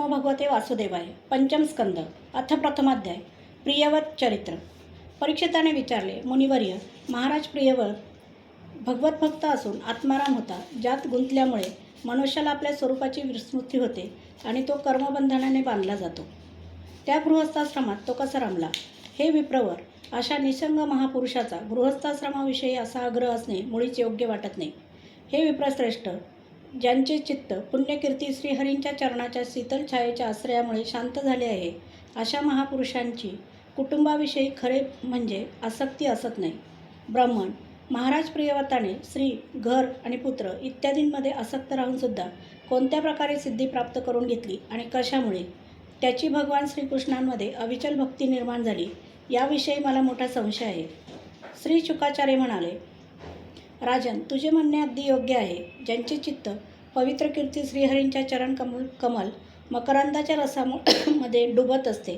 नमो भगवते वासुदेवाय. पंचम स्कंद अथ प्रथमाध्याय. प्रियव्रत चरित्र. परीक्षिताने विचारले, मुनिवर्य, महाराज प्रियव्रत भगवत भक्त असून आत्माराम होता, ज्यात गुंतल्यामुळे मनुष्याला आपल्या स्वरूपाची विस्मृती होते आणि तो कर्मबंधनाने बांधला जातो. त्या गृहस्थाश्रमात तो कसा रमला? हे विप्रवर, अशा निसंग महापुरुषाचा गृहस्थाश्रमाविषयी असा आग्रह असणे मुळीच योग्य वाटत नाही. हे विप्रश्रेष्ठ, ज्यांचे चित्त पुण्यकीर्ती श्रीहरींच्या चरणाच्या शीतल छायेच्या आश्रयामुळे शांत झाले आहे, अशा महापुरुषांची कुटुंबाविषयी खरे म्हणजे आसक्ती असत नाही. ब्राह्मण, महाराज प्रियव्रताने स्त्री, घर आणि पुत्र इत्यादींमध्ये आसक्त राहूनसुद्धा कोणत्या प्रकारे सिद्धी प्राप्त करून घेतली आणि कशामुळे त्याची भगवान श्रीकृष्णांमध्ये अविचल भक्ती निर्माण झाली, याविषयी मला मोठा संशय आहे. श्री शुकाचार्य म्हणाले, राजन, तुझे म्हणणे अगदी योग्य आहे. ज्यांचे चित्त पवित्र कीर्ती श्रीहरींच्या चरण कमल मकरांदाच्या रसामध्ये डुबत असते,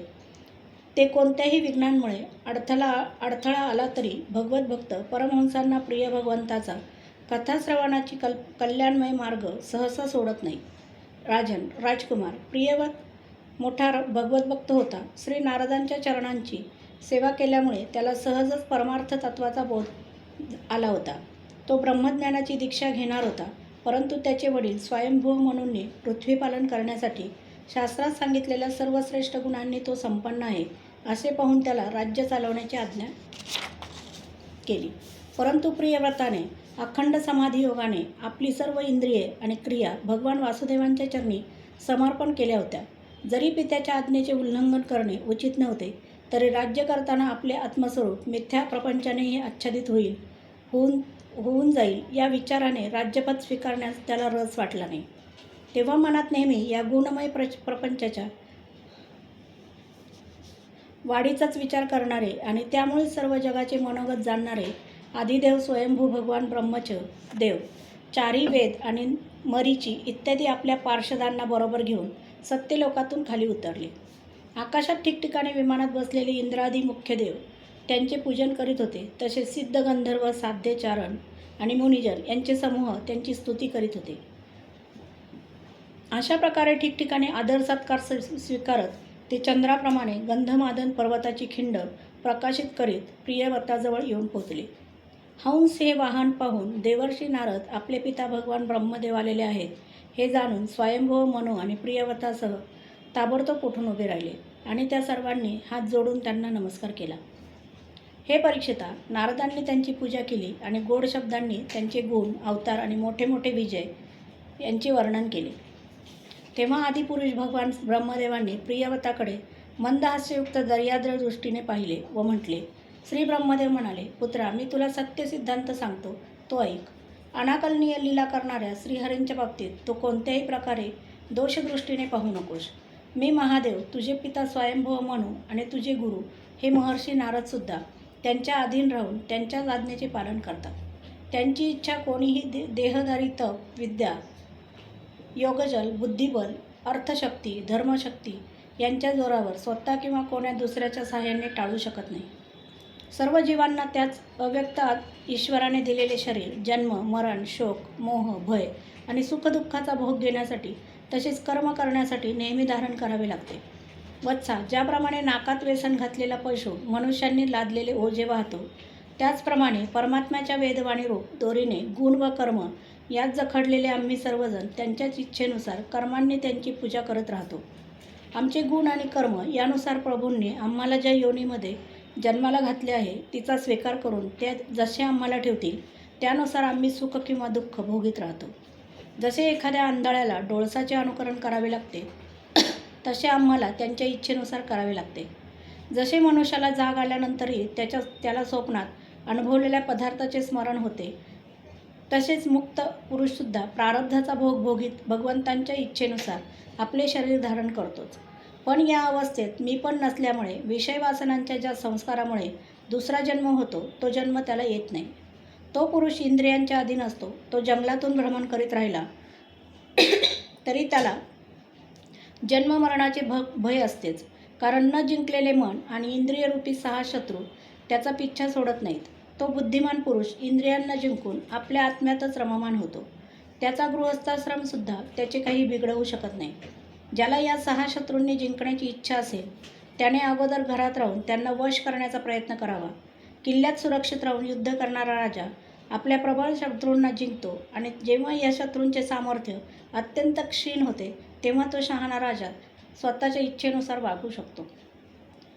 ते कोणत्याही विघ्नांमुळे अडथळा आला तरी भगवत भक्त परमहंसांना प्रिय भगवंताचा कथाश्रवणाची कल्याणमय मार्ग सहसा सोडत नाही. राजन, राजकुमार, प्रियव्रत मोठा भगवत भक्त होता. श्री नारदांच्या चरणांची सेवा केल्यामुळे त्याला सहजच परमार्थ तत्वाचा बोध आला होता. तो ब्रह्मज्ञानाची दीक्षा घेणार होता, परंतु त्याचे वडील स्वयंभू म्हणून पृथ्वीपालन करण्यासाठी शास्त्रात सांगितलेल्या सर्वश्रेष्ठ गुणांनी तो संपन्न आहे असे पाहून त्याला राज्य चालवण्याची आज्ञा केली. परंतु प्रियव्रताने अखंड समाधी योगाने आपली सर्व इंद्रिये आणि क्रिया भगवान वासुदेवांच्या चरणी समर्पण केल्या होत्या. जरी पित्याच्या आज्ञेचे उल्लंघन करणे उचित नव्हते, तरी राज्य करताना आपले आत्मस्वरूप मिथ्या प्रपंचानेही आच्छादित होऊन जाईल या विचाराने राज्यपद स्वीकारण्यास त्याला रस वाटला नाही. तेव्हा मनात नेहमी या गुणमय प्रपंचाच्या वाढीचाच विचार करणारे आणि त्यामुळे सर्व जगाचे मनोगत जाणणारे आदिदेव स्वयंभू भगवान ब्रह्मच देव, चारी वेद आणि मरीची इत्यादी आपल्या पार्षदांना बरोबर घेऊन सत्यलोकातून खाली उतरले. आकाशात ठिकठिकाणी विमानात बसलेले इंद्रादी मुख्य देव त्यांचे पूजन करीत होते. तसेच सिद्ध गंधर्व, साध्य, चारण आणि मुनिजन यांचे समूह त्यांची स्तुती करीत होते. अशा प्रकारे ठिकठिकाणी आदर सत्कार स्वीकारत ते चंद्राप्रमाणे गंधमादन पर्वताची खिंड प्रकाशित करीत प्रियव्रताजवळ येऊन पोचले. हंस हे वाहन पाहून देवर्षी नारद आपले पिता भगवान ब्रह्मदेव आलेले आहेत हे जाणून स्वयंभू, मनु आणि प्रियव्रतासह ताबडतोब उठून उभे राहिले आणि त्या सर्वांनी हात जोडून त्यांना नमस्कार केला. हे परीक्षिता, नारदांनी त्यांची पूजा केली आणि गोड शब्दांनी त्यांचे गुण, अवतार आणि मोठे मोठे विजय यांचे वर्णन केले. तेव्हा आदिपुरुष भगवान ब्रह्मदेवांनी प्रियव्रताकडे मंदहास्ययुक्त दर्याद्र दृष्टीने पाहिले व म्हटले, श्री ब्रह्मदेव म्हणाले, पुत्रा, मी तुला सत्य सिद्धांत सांगतो, तो ऐक. अनाकलनीय लीला करणाऱ्या श्रीहरींच्या बाबतीत तो कोणत्याही प्रकारे दोषदृष्टीने पाहू नकोस. मी महादेव, तुझे पिता स्वयंभू मनु आणि तुझे गुरु हे महर्षी नारदसुद्धा त्यांच्या अधीन राहून त्यांच्याच आज्ञेचे पालन करतात. त्यांची इच्छा कोणीही देहधारी तप, विद्या, योगजल, बुद्धिबल, अर्थशक्ती, धर्मशक्ती यांच्या जोरावर स्वतः किंवा कोण्या दुसऱ्याच्या सहाय्याने टाळू शकत नाही. सर्व जीवांना त्याच अव्यक्त ईश्वराने दिलेले शरीर जन्म, मरण, शोक, मोह, भय आणि सुखदुःखाचा भोग घेण्यासाठी तसेच कर्म करण्यासाठी नेहमी धारण करावे लागते. वत्सा, ज्याप्रमाणे नाकात व्यसन घातलेला पशु मनुष्यांनी लादलेले ओझे वाहतो, त्याचप्रमाणे परमात्म्याच्या वेदवाणी रूप दोरीने गुण व कर्म यात जखडलेले आम्ही सर्वजण त्यांच्याच इच्छेनुसार कर्मांनी त्यांची पूजा करत राहतो. आमचे गुण आणि कर्म यानुसार प्रभूंनी आम्हाला ज्या योनीमध्ये जन्माला घातले आहे तिचा स्वीकार करून ते जसे आम्हाला ठेवतील त्यानुसार आम्ही सुख किंवा दुःख भोगीत राहतो. जसे एखाद्या आंधळ्याला डोळसाचे अनुकरण करावे लागते, तसे आम्हाला त्यांच्या इच्छेनुसार करावे लागते. जसे मनुष्याला जाग आल्यानंतरही त्याला स्वप्नात अनुभवलेल्या पदार्थाचे स्मरण होते, तसेच मुक्त पुरुषसुद्धा प्रारब्धाचा भोग भोगीत भगवंतांच्या इच्छेनुसार आपले शरीर धारण करतोच. पण या अवस्थेत मी पण नसल्यामुळे विषय वासनांच्या ज्या संस्कारामुळे दुसरा जन्म होतो, तो जन्म त्याला येत नाही. तो पुरुष इंद्रियांच्या अधीन असतो. तो जंगलातून भ्रमण करीत राहिला तरी त्याला जन्ममरणाचे भय असतेच, कारण न जिंकलेले मन आणि इंद्रियरूपी 6 शत्रू त्याचा पिच्छा सोडत नाहीत. तो बुद्धिमान पुरुष इंद्रियांना जिंकून आपल्या आत्म्यातच रममान होतो. त्याचा गृहस्थाश्रमसुद्धा त्याचे काही बिघडवू शकत नाही. ज्याला या 6 शत्रूंनी जिंकण्याची इच्छा असेल त्याने अगोदर घरात राहून त्यांना वश करण्याचा प्रयत्न करावा. किल्ल्यात सुरक्षित राहून युद्ध करणारा राजा आपल्या प्रबळ शत्रूंना जिंकतो आणि जेव्हा या शत्रूंचे सामर्थ्य अत्यंत क्षीण होते तेव्हा तो शहाणा राजा स्वतःच्या इच्छेनुसार वागू शकतो.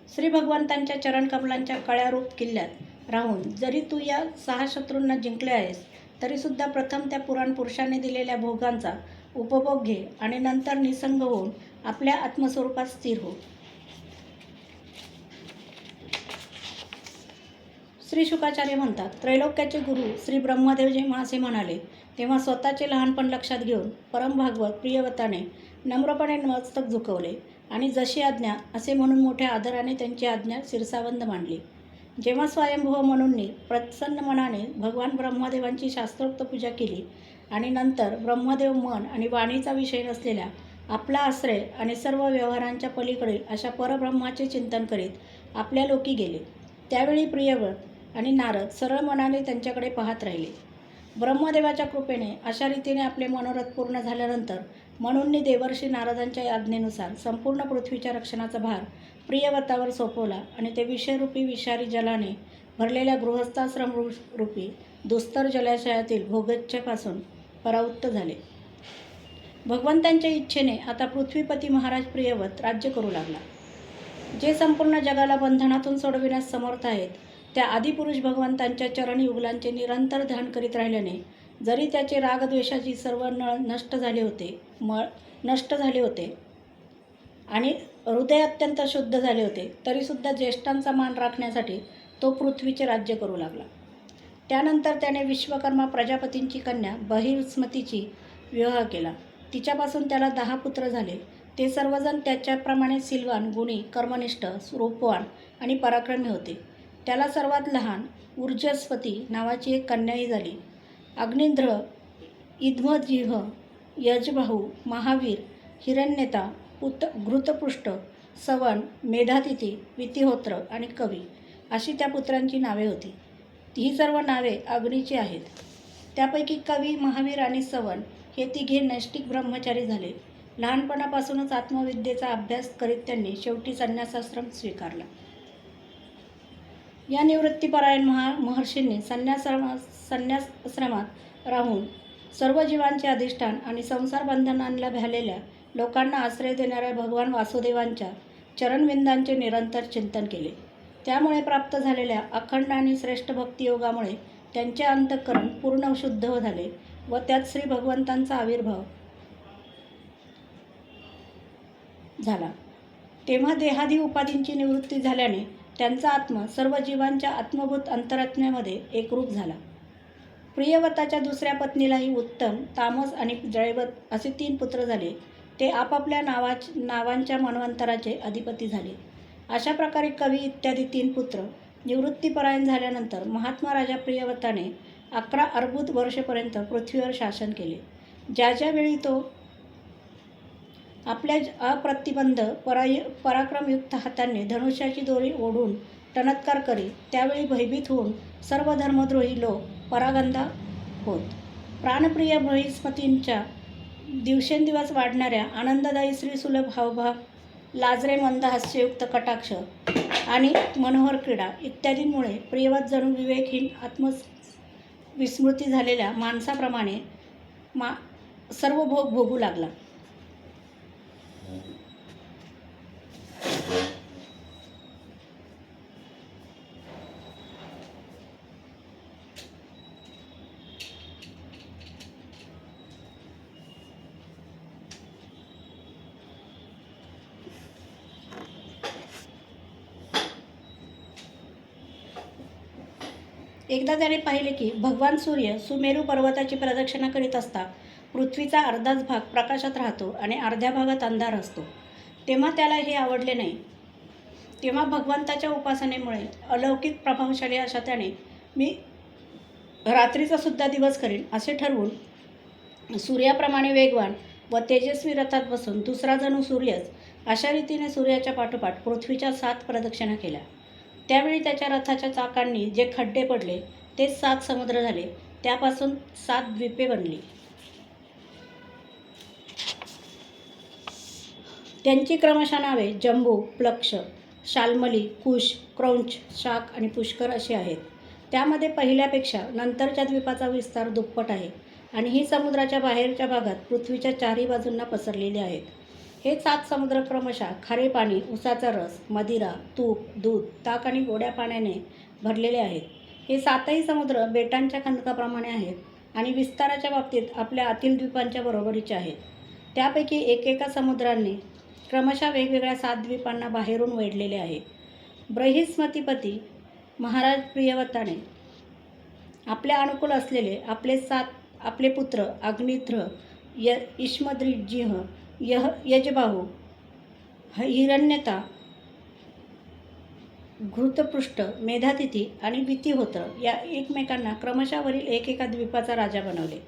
श्री भगवंतांच्या चरणकमलांच्या कळ्यारूप किल्ल्यात राहून जरी तू या 6 शत्रूंना जिंकले आहेस तरीसुद्धा प्रथम त्या पुराण पुरुषांनी दिलेल्या भोगांचा उपभोग घे आणि नंतर निसंग होऊन आपल्या आत्मस्वरूपात स्थिर हो. श्री शुकाचार्य म्हणतात, त्रैलोक्याचे गुरु श्री ब्रह्मदेव जेव्हा असे म्हणाले तेव्हा स्वतःचे लहानपण लक्षात घेऊन परमभागवत प्रियव्रताने नम्रपणे मस्तक झुकवले आणि जशी आज्ञा असे म्हणून मोठ्या आदराने त्यांची आज्ञा शिरसावंद मांडली. जेव्हा स्वयंभुव म्हणूंनी प्रसन्न मनाने भगवान ब्रह्मदेवांची शास्त्रोक्त पूजा केली आणि नंतर ब्रह्मदेव मन आणि वाणीचा विषय नसलेल्या आपला आश्रय आणि सर्व व्यवहारांच्या पलीकडील अशा परब्रह्माचे चिंतन करीत आपल्या लोकी गेले, त्यावेळी प्रियव्रत आणि नारद सरळ मनाने त्यांच्याकडे पाहत राहिले. ब्रह्मदेवाच्या कृपेने अशा रीतीने आपले मनोरथ पूर्ण झाल्यानंतर म्हणूननी देवर्षी नारदांच्या आज्ञेनुसार संपूर्ण पृथ्वीच्या रक्षणाचा भार प्रियव्रतावर सोपवला आणि ते विषयरूपी विषारी जलाने भरलेल्या गृहस्थाश्रम रूपी दुस्तर जलाशयातील भोगच्छेपासून परावृत्त झाले. भगवंतांच्या इच्छेने आता पृथ्वीपती महाराज प्रियव्रत राज्य करू लागला. जे संपूर्ण जगाला बंधनातून सोडविण्यास समर्थ आहेत त्या आदिपुरुष भगवंतांच्या चरणयुगलांचे निरंतर ध्यान करीत राहिल्याने जरी त्याचे रागद्वेषाची सर्व नळ नष्ट झाले होते आणि हृदय अत्यंत शुद्ध झाले होते तरीसुद्धा ज्येष्ठांचा मान राखण्यासाठी तो पृथ्वीचे राज्य करू लागला. त्यानंतर त्याने विश्वकर्मा प्रजापतींची कन्या बहिर्स्मतीची विवाह केला. तिच्यापासून त्याला 10 पुत्र झाले. ते सर्वजण त्याच्याप्रमाणे सिलवान, गुणी, कर्मनिष्ठ, रूपवान आणि पराक्रमी होते. त्याला सर्वात लहान ऊर्जस्वती नावाची एक कन्याही झाली. अग्निंद्र, इद्मजिह्व, यजबाहू, महावीर, हिरण्यता, घृतपृष्ठ, सवन, मेधातिथी, वितिहोत्र आणि कवी अशी त्या पुत्रांची नावे होती. ही सर्व नावे अग्नीची आहेत. त्यापैकी कवी, महावीर आणि सवन हे तिघे नैष्ठिक ब्रह्मचारी झाले. लहानपणापासूनच आत्मविद्येचा अभ्यास करीत त्यांनी शेवटी संन्यासाश्रम स्वीकारला. या निवृत्तीपरायण महर्षींनी संन्यासाश्रमात राहून सर्व जीवांचे अधिष्ठान आणि संसार बंधनांना भ्यालेल्या लोकांना आश्रय देणाऱ्या भगवान वासुदेवांच्या चरणविंदांचे निरंतर चिंतन केले. त्यामुळे प्राप्त झालेल्या अखंड आणि श्रेष्ठ भक्तियोगामुळे त्यांचे अंतःकरण पूर्ण शुद्ध झाले व त्यात श्री भगवंतांचा आविर्भाव झाला. तेव्हा देहादी उपाधींची निवृत्ती झाल्याने त्यांचा आत्मा सर्व जीवांच्या आत्मभूत अंतरात्म्यामध्ये एकरूप झाला. प्रियव्रताच्या दुसऱ्या पत्नीलाही उत्तम, तामस आणि जयवत असे 3 पुत्र झाले. ते आपापल्या नावांच्या मन्वंतराचे अधिपती झाले. अशा प्रकारे कवी इत्यादी 3 पुत्र निवृत्तीपरायण झाल्यानंतर महात्मा राजा प्रियव्रताने 11 अर्बुद वर्षेपर्यंत पृथ्वीवर शासन केले. ज्या वेळी तो आपल्या अप्रतिबंध पराक्रमयुक्त हातांनी धनुष्याची दोरी ओढून टणत्कार करी त्यावेळी भयभीत होऊन सर्व धर्मद्रोही लोक परागंदा होत. प्राणप्रिय बृहस्पतींच्या दिवसेंदिवस वाढणाऱ्या आनंददायी श्रीसुलभ हावभाव, लाजरे मंद हास्ययुक्त कटाक्ष आणि मनोहर क्रीडा इत्यादींमुळे प्रियव्रत जणू विवेकहीन आत्मविस्मृती झालेल्या माणसाप्रमाणे सर्व भोग भोगू लागला. एकदा त्याने पाहिले की भगवान सूर्य सुमेरू पर्वताची प्रदक्षिणा करीत असता पृथ्वीचा अर्धाच भाग प्रकाशात राहतो आणि अर्ध्या भागात अंधार असतो. तेव्हा त्याला हे आवडले नाही. तेव्हा भगवंताच्या उपासनेमुळे अलौकिक प्रभावशाली अशा त्याने मी रात्रीचा सुद्धा दिवस करीन असे ठरवून सूर्याप्रमाणे वेगवान व तेजस्वी रथात बसून दुसरा जणू सूर्यच अशा रीतीने सूर्याच्या पाठोपाठ पृथ्वीच्या 7 प्रदक्षिणा केल्या. त्यावेळी त्याच्या रथाच्या चाकांनी जे खड्डे पडले तेच 7 समुद्र झाले. त्यापासून 7 द्वीपे बनली. त्यांची क्रमशः नावे जंबू, प्लक्ष, शाल्मली, कुश, क्रौंच, शाक आणि पुष्कर अशी आहेत. त्यामध्ये पहिल्यापेक्षा नंतरच्या द्वीपाचा विस्तार दुप्पट आहे आणि ही समुद्राच्या बाहेरच्या भागात पृथ्वीच्या चारही बाजूंना पसरलेली आहेत. हे 7 समुद्र क्रमशः खारे पाणी, उसाचा रस, मदिरा, तूप, दूध, ताक आणि गोड्या पाण्याने भरलेले आहेत. हे 7ही समुद्र बेटांच्या खंदकाप्रमाणे आहेत आणि विस्ताराच्या बाबतीत आपल्या आतील द्वीपांच्या बरोबरीचे आहेत. त्यापैकी एकेका समुद्रांनी क्रमशः वेगवेगळ्या 7 द्वीपांना बाहेरून वेढलेले आहे. बृहस्पतिपती महाराज प्रियव्रताने आपल्या अनुकूल असलेले आपले पुत्र अग्निध्र, इष्मद्रिजिह, यजबाहू, हिरण्यता, घृतपृष्ठ, मेधातिथी आणि वितिहोत्र या एकमेकांना क्रमशः वरील एकेका द्वीपाचा राजा बनवले.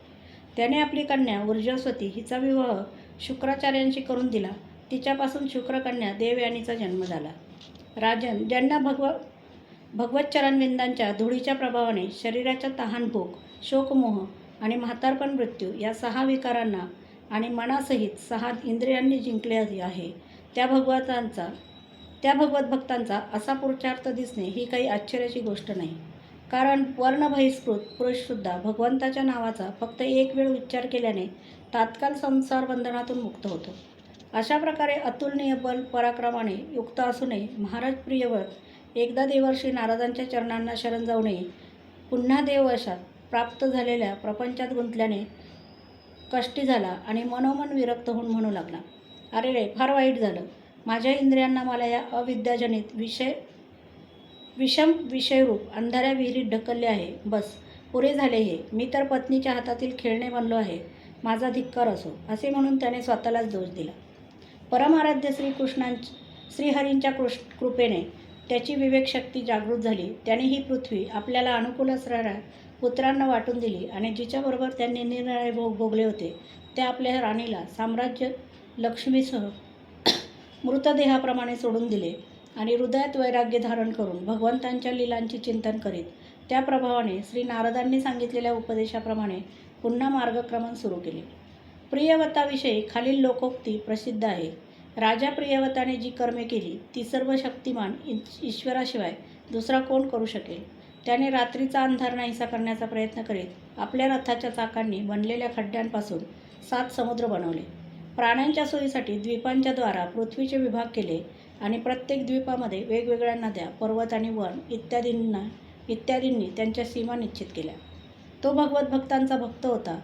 त्याने आपली कन्या ऊर्जस्वती हिचा विवाह शुक्राचार्यांशी करून दिला. तिच्यापासून शुक्रकन्या देवयानीचा जन्म झाला. राजन, ज्यांना भगवच्चरणविंदांच्या धुळीच्या प्रभावाने शरीराच्या तहानभूक, शोकमोह आणि म्हातारपण मृत्यू या 6 विकारांना आणि मनासहित 6 इंद्रियांनी जिंकले आहे, त्या भगवत भक्तांचा असा पुरुषार्थ दिसणे ही काही आश्चर्याची गोष्ट नाही. कारण वर्णबहिष्कृत पुरुषसुद्धा भगवंताच्या नावाचा फक्त एक वेळ उच्चार केल्याने तात्काळ संसार बंधनातून मुक्त होतो. अशा प्रकारे अतुलनीय बल पराक्रमाने युक्त असूनही महाराज प्रियव्रत एकदा देवर्षी नारदांच्या चरणांना शरण जाऊनही पुन्हा देववशात प्राप्त झालेल्या प्रपंचात गुंतल्याने कष्टी झाला आणि मनोमन विरक्त होऊन म्हणू लागला, अरे रे, फार वाईट झालं. माझ्या इंद्रियांना मला या अविद्याजनित विषम विषयरूप अंधाऱ्या विहिरीत ढकलले आहे. बस, पुरे झाले हे. मी तर पत्नीच्या हातातील खेळणे बनलो आहे. माझा धिक्कार असो, असे म्हणून त्याने स्वतःलाच दोष दिला. परमाराध्य श्रीहरींच्या कृपेने त्याची विवेकशक्ती जागृत झाली. त्याने ही पृथ्वी आपल्याला अनुकूल असणाऱ्या पुत्रांना वाटून दिली आणि जिच्याबरोबर त्यांनी निरनिराळे भोग भोगले होते त्या आपल्या राणीला साम्राज्य लक्ष्मीसह मृतदेहाप्रमाणे सोडून दिले आणि हृदयात वैराग्य धारण करून भगवंतांच्या लीलांचे चिंतन करीत त्या प्रभावाने श्री नारदांनी सांगितलेल्या उपदेशाप्रमाणे पुन्हा मार्गक्रमण सुरू केले. प्रियव्रताविषयी खालील लोकोक्ती प्रसिद्ध आहे. राजा प्रियव्रताने जी कर्मे केली ती सर्व शक्तिमान ईश्वराशिवाय दुसरा कोण करू शकेल. त्याने रात्रीचा अंधार नाहीसा करण्याचा प्रयत्न करीत आपल्या रथाच्या चाकांनी बनलेल्या खड्ड्यांपासून 7 समुद्र बनवले. प्राण्यांच्या सोयीसाठी द्वीपांच्या द्वारा पृथ्वीचे विभाग केले आणि प्रत्येक द्वीपामध्ये वेगवेगळ्या नद्या, पर्वत आणि वन इत्यादींनी त्यांच्या सीमा निश्चित केल्या. तो भगवत भक्तांचा भक्त होता.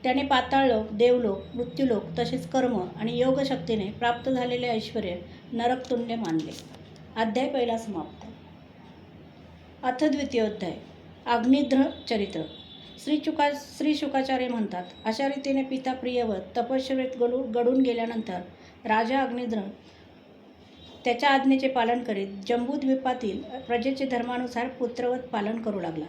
त्याने पाताळलोक, देवलोक, मृत्यूलोक तसेच कर्म आणि योगशक्तीने प्राप्त झालेले ऐश्वर्य नरकतुल्य मानले. अध्याय 1 समाप्त. अथ द्वितीयोध्याय. अग्निध्र चरित्र. श्री शुकाचार्य म्हणतात, अशा रीतीने पिता प्रियव्रत तपश्चर्येत गडून गेल्यानंतर राजा अग्निध्र त्याच्या आज्ञेचे पालन करीत जंबूद्वीपातील प्रजेचे धर्मानुसार पुत्रवत पालन करू लागला.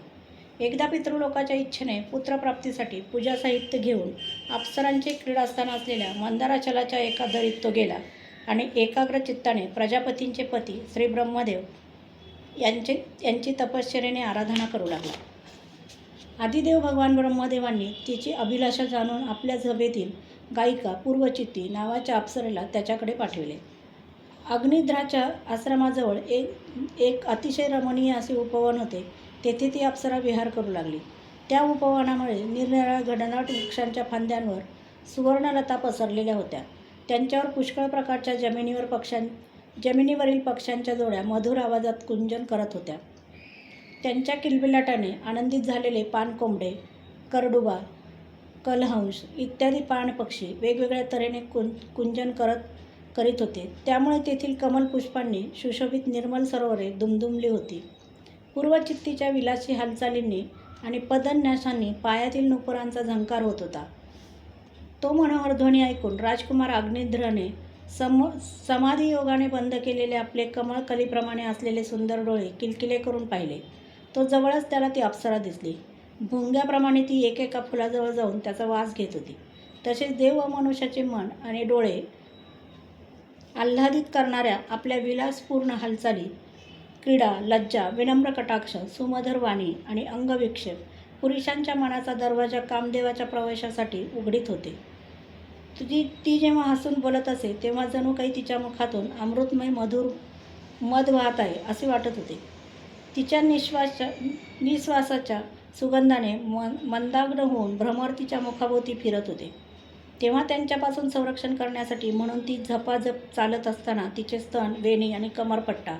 एकदा पितृलोकाच्या इच्छेने पुत्रप्राप्तीसाठी पूजा साहित्य घेऊन अप्सरांचे क्रीडास्थान असलेल्या मंदाराचलाच्या एका दरीत तो गेला आणि एकाग्र चित्ताने प्रजापतींचे पती श्री ब्रह्मदेव यांची तपश्चर्येने आराधना करू लागला. आदिदेव भगवान ब्रह्मदेवांनी तिची अभिलाषा जाणून आपल्या सभेतील गायिका पूर्वचित्ती नावाच्या अप्सरेला त्याच्याकडे पाठविले. अग्निध्राच्या आश्रमाजवळ एक अतिशय रमणीय असे उपवन होते. तेथे ती अप्सरा विहार करू लागली. त्या उपवनामुळे निरनिराळ्या घनदाट वृक्षांच्या फांद्यांवर सुवर्णलता पसरलेल्या होत्या. त्यांच्यावर पुष्कळ प्रकारच्या जमिनीवरील पक्ष्यांच्या जोड्या मधुर आवाजात कुंजन करत होत्या. त्यांच्या किलबिलाटाने आनंदित झालेले पाणकोंबडे, करडुबा, कलहंस इत्यादी पाणपक्षी वेगवेगळ्या तऱ्हेने कुंजन करीत होते. त्यामुळे तेथील कमलपुष्पांनी सुशोभित निर्मल सरोवरे दुमदुमली होती. पूर्वचित्तीच्या विलासी हालचालींनी आणि पदन्यासांनी पायातील नुपुरांचा झंकार होत होता. तो मनोहर ध्वनी ऐकून राजकुमार अग्निध्रने समाधियोगाने बंद केलेले आपले कमळकलीप्रमाणे असलेले सुंदर डोळे किलकिले करून पाहिले. तो जवळच त्याला ती अप्सरा दिसली. भुंग्याप्रमाणे ती एकेका फुलाजवळ जाऊन त्याचा वास घेत होती. तसेच देव व मनुष्याचे मन आणि डोळे आल्हादित करणाऱ्या आपल्या विलासपूर्ण हालचाली, क्रीडा, लज्जा, विनम्र कटाक्ष, सुमधुर वाणी आणि अंगविक्षेप पुरुषांच्या मनाचा दरवाजा कामदेवाच्या प्रवेशासाठी उघडीत होते. ती जेव्हा हसून बोलत असे तेव्हा जणू काही तिच्या मुखातून अमृतमय मधुर मध वाहत आहे असे वाटत होते. तिच्या निश्वासाच्या सुगंधाने मंदाग्ध होऊन भ्रमर तिच्या मुखाभोवती फिरत होते. तेव्हा त्यांच्यापासून संरक्षण करण्यासाठी म्हणून ती झपाझप चालत असताना तिचे स्तन, वेणी आणि कमरपट्टा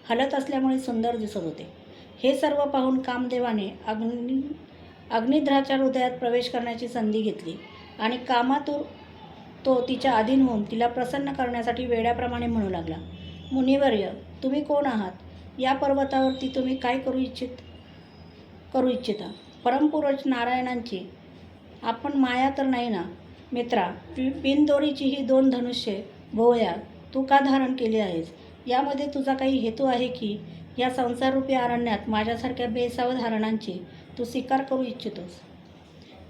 हलत असल्यामुळे सुंदर दिसत होते. हे सर्व पाहून कामदेवाने अग्निध्राच्या हृदयात प्रवेश करण्याची संधी घेतली आणि कामातूर तो तिच्या अधीन होऊन तिला प्रसन्न करण्यासाठी वेड्याप्रमाणे म्हणू लागला, मुनिवर्य, तुम्ही कोण आहात? या पर्वतावरती तुम्ही काय करू इच्छिता? परमपुरुष नारायणांची आपण माया तर नाही ना? मित्रा, बिनदोरीची ही 2 धनुष्ये भोवया तू का धारण केली आहेस? यामध्ये तुझा काही हेतू आहे की या संसाररूपी अरण्यात माझ्यासारख्या बेसावध हरणांची तू शिकार करू इच्छितोस?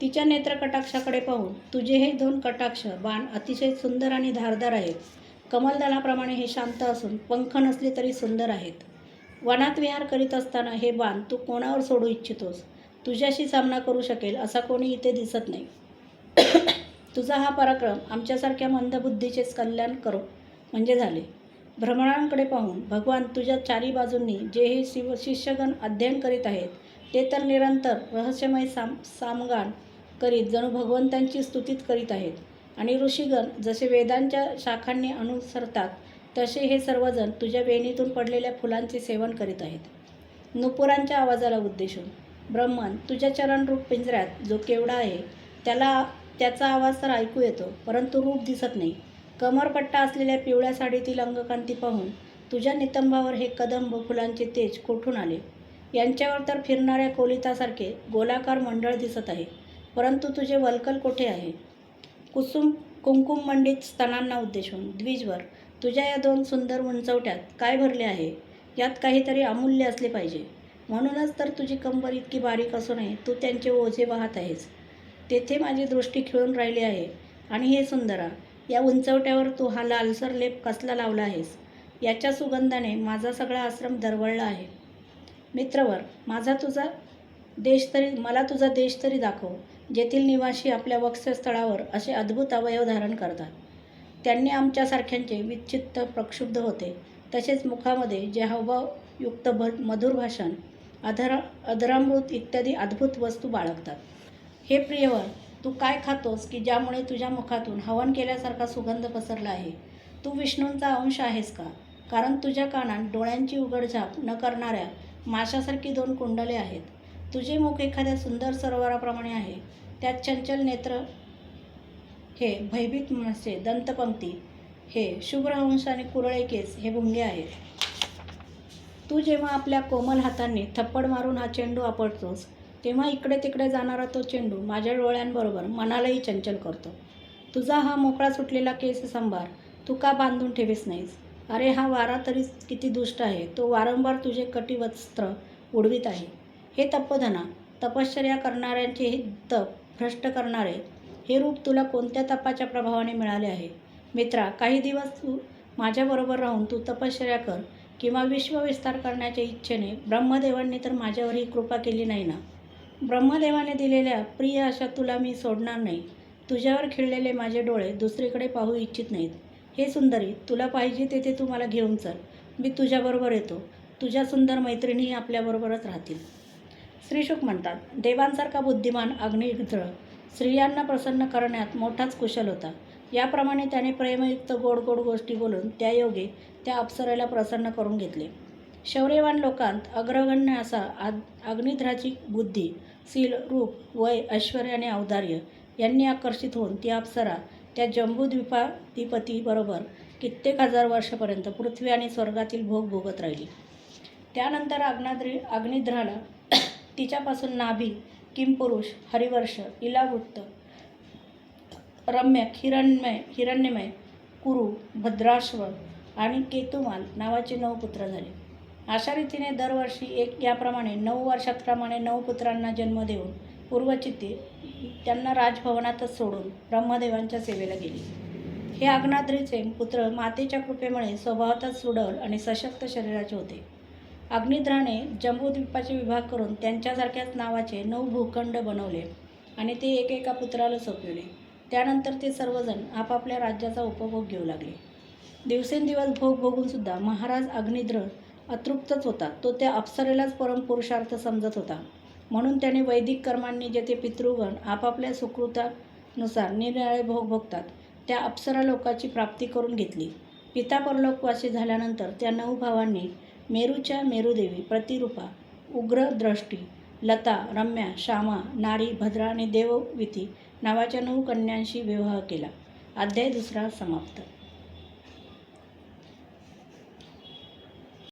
तिच्या नेत्रकटाक्षाकडे पाहून, तुझे हे 2 कटाक्ष बाण अतिशय सुंदर आणि धारदार आहेत. कमलदलाप्रमाणे हे शांत असून पंख नसले तरी सुंदर आहेत. वनात विहार करीत असताना हे बाण तू कोणावर सोडू इच्छितोस? तुझ्याशी सामना करू शकेल असा कोणी इथे दिसत नाही. तुझा हा पराक्रम आमच्यासारख्या मंदबुद्धीचेच कल्याण करो म्हणजे झाले. भ्रमरांकडे पाहून, भगवान, तुझ्या 4 बाजूंनी जे हे शिष्यगण अध्ययन करीत आहेत ते तर निरंतर रहस्यमय सामगान करीत जणू भगवंतांची स्तुतीत करीत आहेत आणि ऋषीगण जसे वेदांच्या शाखांनी अनुसरतात तसे हे सर्वजण तुझ्या वेणीतून पडलेल्या फुलांचे सेवन करीत आहेत. नुपुरांच्या आवाजाला उद्देशून, ब्रह्मन, तुझ्या चरणरूप पिंजऱ्यात जो केवडा आहे त्याचा आवाज तर ऐकू येतो, परंतु रूप दिसत नाही. कमरपट्टा असलेल्या पिवळ्या साडीतील अंगकांती पाहून तुझ्या नितंबावर हे कदंब फुलांचे तेज कोठून आले? यांच्यावर तर फिरणाऱ्या कोलितासारखे गोलाकार मंडळ दिसत आहे, परंतु तुझे वल्कल कोठे आहे? कुंकुममंडित स्तनांना उद्देशून, द्विजवर, तुझ्या या 2 सुंदर उंचवट्यात काय भरले आहे? यात काहीतरी अमूल्य असले पाहिजे. म्हणूनच तर तुझी कंबर इतकी बारीक असूनही तू त्यांचे ओझे वाहत आहेस. तेथे माझी दृष्टी खिळून राहिली आहे. आणि हे सुंदरा, या उंचवट्यावर तू हा लालसर लेप कसला लावला आहेस? याच्या सुगंधाने माझा सगळा आश्रम दरवळला आहे. मित्रवर, मला तुझा देश तरी दाखव, जेथील निवासी आपल्या वक्षस्थळावर असे अद्भुत अवयव धारण करतात. त्यांनी आमच्यासारख्यांचे विचित्त प्रक्षुब्ध होते, तसेच मुखामध्ये जे हावभावयुक्त मधुर भाषण, अधरामृत इत्यादी अद्भुत वस्तू बाळगतात. हे प्रियवर, तू काय खातोस की ज्यामुळे तुझ्या मुखातून हवन केल्यासारखा सुगंध पसरला आहे? तू विष्णूंचा अंश आहेस का? कारण तुझ्या कानात डोळ्यांची उघडझाप न करणाऱ्या माशासारखी 2 कुंडले आहेत. तुझे मुख एखाद्या सुंदर सरोवराप्रमाणे आहे. त्यात चंचल नेत्र हे भयभीत मासे, दंतपंक्ती हे शुभ्र अंश आणि कुरळे केस हे भुंगे आहेत. तू जेव्हा आपल्या कोमल हातांनी थप्पड मारून हा चेंडू आपटतोस तेव्हा इकडे तिकडे जाणारा तो चेंडू माझ्या डोळ्यांबरोबर मनालाही चंचल करतो. तुझा हा मोकळा सुटलेला केससंभार तू का बांधून ठेवीस नाहीस? अरे, हा वारा तरी किती दुष्ट आहे, तो वारंवार तुझे कटिवस्त्र उडवीत आहे. हे तपोधना, तपश्चर्या करणाऱ्यांचे हे तप भ्रष्ट करणारे हे रूप तुला कोणत्या तपाच्या प्रभावाने मिळाले आहे? मित्रा, काही दिवस तू माझ्याबरोबर राहून तू तपश्चर्या कर किंवा विश्वविस्तार करण्याच्या इच्छेने. ब्रह्मदेवांनी तर माझ्यावरही कृपा केली नाही ना? ब्रह्मदेवाने दिलेल्या प्रिय अशा तुला मी सोडणार नाही. तुझ्यावर खिळलेले माझे डोळे दुसरीकडे पाहू इच्छित नाहीत. हे सुंदरी, तुला पाहिजे तेथे तू मला घेऊन चल. मी तुझ्याबरोबर येतो. तुझ्या सुंदर मैत्रिणीही आपल्याबरोबरच राहतील. श्रीशुक म्हणतात, देवांसारखा बुद्धिमान अग्निध्र स्त्रियांना प्रसन्न करण्यात मोठाच कुशल होता. याप्रमाणे त्याने प्रेमयुक्त गोड गोड गोष्टी बोलून त्यायोगे त्या अप्सरेला प्रसन्न करून घेतले. शौर्यवान लोकांत अग्रगण्य असा अग्निध्राची बुद्धी, शील, रूप, वय, ऐश्वर्य आणि औदार्य यांनी आकर्षित होऊन ती अप्सरा त्या जंबूद्वीपाधिपतीबरोबर कित्येक हजार वर्षापर्यंत पृथ्वी आणि स्वर्गातील भोग भोगत राहिली. त्यानंतर अग्निध्राला तिच्यापासून नाभी, किंपुरुष, हरिवर्ष, इलावृत्त, रम्यक, हिरण्यमय, कुरु, भद्राश्व आणि केतुमाल नावाचे 9 पुत्र झाले. अशा रीतीने दरवर्षी एक याप्रमाणे 9 वर्षाप्रमाणे 9 पुत्रांना जन्म देऊन पूर्वचित्ती त्यांना राजभवनातच सोडून ब्रह्मदेवांच्या सेवेला गेली. हे अग्निध्राचे पुत्र मातेच्या कृपेमुळे स्वभावतच सुडौल आणि सशक्त शरीराचे होते. अग्निध्राने जंबूद्वीपाचे विभाग करून त्यांच्यासारख्याच नावाचे 9 भूखंड बनवले आणि ते एकेका पुत्राला सोपविले. त्यानंतर ते सर्वजण आपापल्या राज्याचा उपभोग घेऊ लागले. दिवसेंदिवस भोग भोगूनसुद्धा महाराज अग्निध्र अतृप्तच होता. तो त्या अप्सरेलाच परमपुरुषार्थ समजत होता. म्हणून त्याने वैदिक कर्मांनी जेथे पितृगण आपापल्या सुकृतानुसार निरनिराळे भोग भोगतात त्या अप्सरा लोकाची प्राप्ती करून घेतली. पिता परलोकवासी झाल्यानंतर त्या 9 भावांनी मेरूच्या मेरूदेवी प्रतिरूपा, उग्रद्रष्टी, लता, रम्या, श्यामा, नारी, भद्रा आणि देववीती नावाच्या 9 कन्यांशी विवाह केला. अध्याय 2 समाप्त.